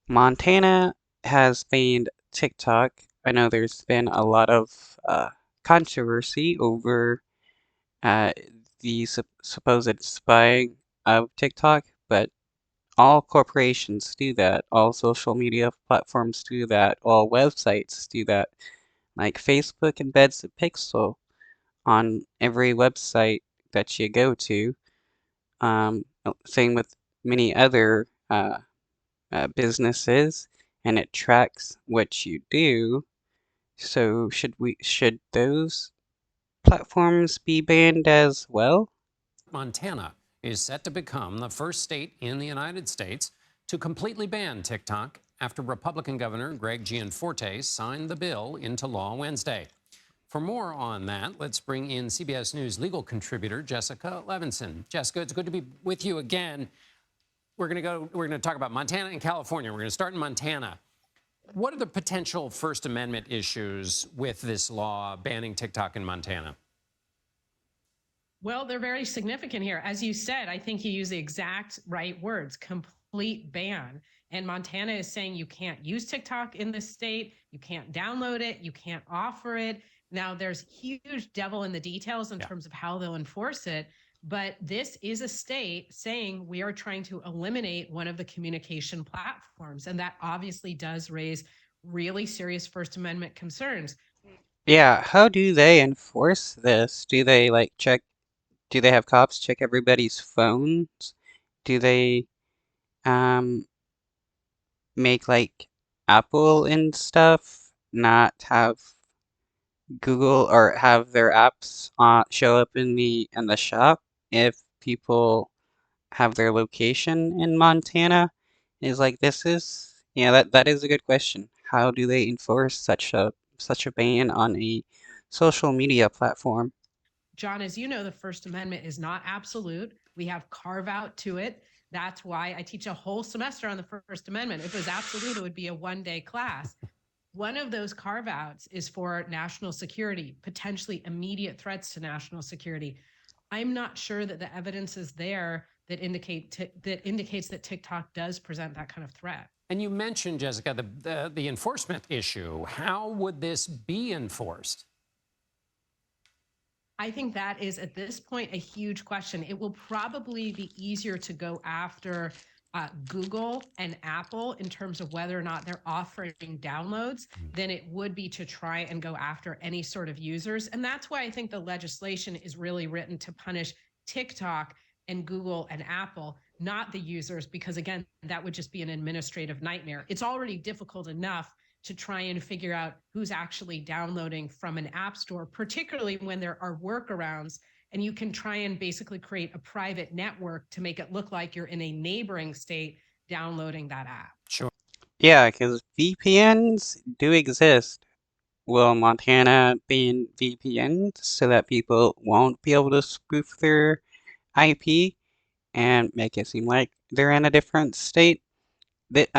Montana has banned TikTok. I know there's been a lot of controversy over uh, the supposed spying of TikTok, but all corporations do that. All social media platforms do that. All websites do that. Like Facebook embeds a pixel on every website that you go to. Same with many other businesses, and it tracks what you do. So should those platforms be banned as well? Montana is set to become the first state in the United States to completely ban TikTok after Republican Governor Greg Gianforte signed the bill into law Wednesday. For more on that, let's bring in CBS News legal contributor Jessica Levinson. Jessica, it's good to be with you again. We're going to talk about Montana and California. We're going to start in Montana. What are the potential First Amendment issues with this law banning TikTok in Montana? Well, they're very significant here. As you said, I think you use the exact right words, complete ban. And Montana is saying you can't use TikTok in this state, you can't download it, you can't offer it. Now, there's huge devil in the details in terms of how they'll enforce it. But this is a state saying we are trying to eliminate one of the communication platforms. And that obviously does raise really serious First Amendment concerns. Yeah, how do they enforce this? Do they do they have cops check everybody's phones? Do they um make like Apple and stuff not have Google or have their apps show up in the shop if people have their location in Montana? Is like this is yeah, that is a good question. How do they enforce such a ban on a social media platform? John, as you know, the First Amendment is not absolute. We have carve out to it. That's why I teach a whole semester on the First Amendment. If it was absolute, it would be a 1-day class. One of those carve outs is for national security, potentially immediate threats to national security. I'm not sure that the evidence is there that indicates that TikTok does present that kind of threat. And you mentioned, Jessica, the enforcement issue. How would this be enforced? I think that is at this point a huge question. It will probably be easier to go after Google and Apple in terms of whether or not they're offering downloads than it would be to try and go after any sort of users. And that's why I think the legislation is really written to punish TikTok and Google and Apple, not the users, because again, that would just be an administrative nightmare. It's already difficult enough to try and figure out who's actually downloading from an app store, particularly when there are workarounds and you can try and basically create a private network to make it look like you're in a neighboring state downloading that app. Sure. Yeah, because VPNs do exist. Will Montana ban VPNs so that people won't be able to spoof their IP and make it seem like they're in a different state? That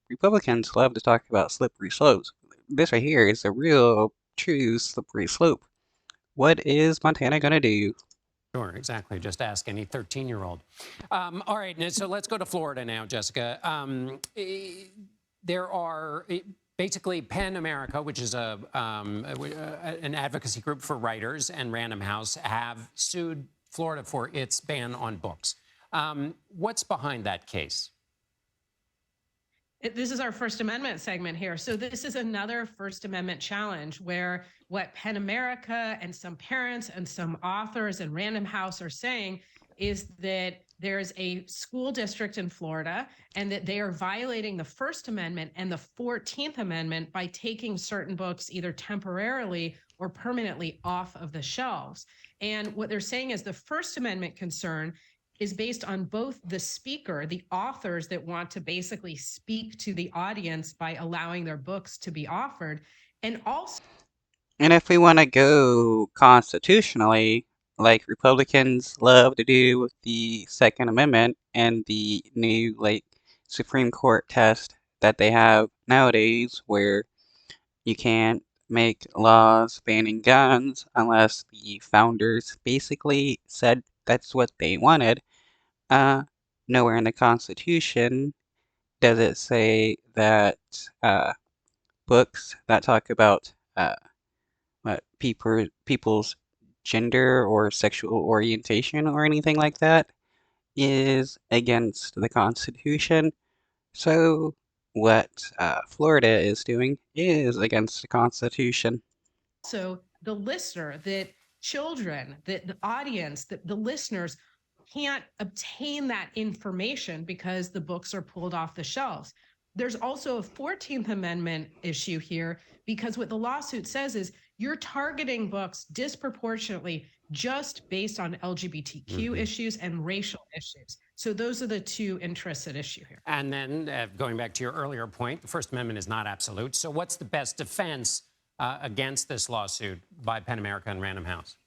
Republicans love to talk about slippery slopes. This right here is a real, true slippery slope. What is Montana gonna do? Sure, exactly. Just ask any 13-year-old. All right, so let's go to Florida now, Jessica. There are basically PEN America, which is an advocacy group for writers, and Random House have sued Florida for its ban on books. What's behind that case? This is our First Amendment segment here. So this is another First Amendment challenge where what PEN America and some parents and some authors and Random House are saying is that there's a school district in Florida and that they are violating the First Amendment and the 14th Amendment by taking certain books either temporarily or permanently off of the shelves. And what they're saying is the First Amendment concern is based on both the speaker, the authors that want to basically speak to the audience by allowing their books to be offered, and also. And if we want to go constitutionally, like Republicans love to do with the Second Amendment and the new Supreme Court test that they have nowadays, where you can't make laws banning guns unless the founders basically said that's what they wanted. Uh, Nowhere in the Constitution does it say that books that talk about people's gender or sexual orientation or anything like that is against the Constitution? So what Florida is doing is against the Constitution. So the listener, that children, that the audience, that the listeners can't obtain that information because the books are pulled off the shelves. There's also a 14th Amendment issue here because what the lawsuit says is you're targeting books disproportionately just based on LGBTQ issues and racial issues. So those are the two interests at issue here. And then going back to your earlier point, the First Amendment is not absolute. So what's the best defense against this lawsuit by PEN America and Random House?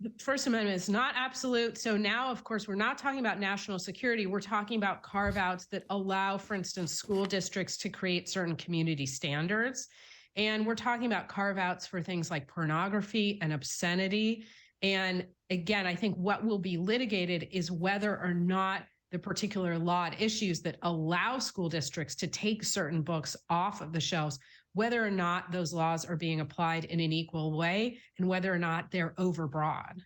The First Amendment is not absolute. So now, of course, we're not talking about national security. We're talking about carve outs that allow, for instance, school districts to create certain community standards. And we're talking about carve outs for things like pornography and obscenity. And again, I think what will be litigated is whether or not the particular law at issues that allow school districts to take certain books off of the shelves, whether or not those laws are being applied in an equal way and whether or not they're overbroad.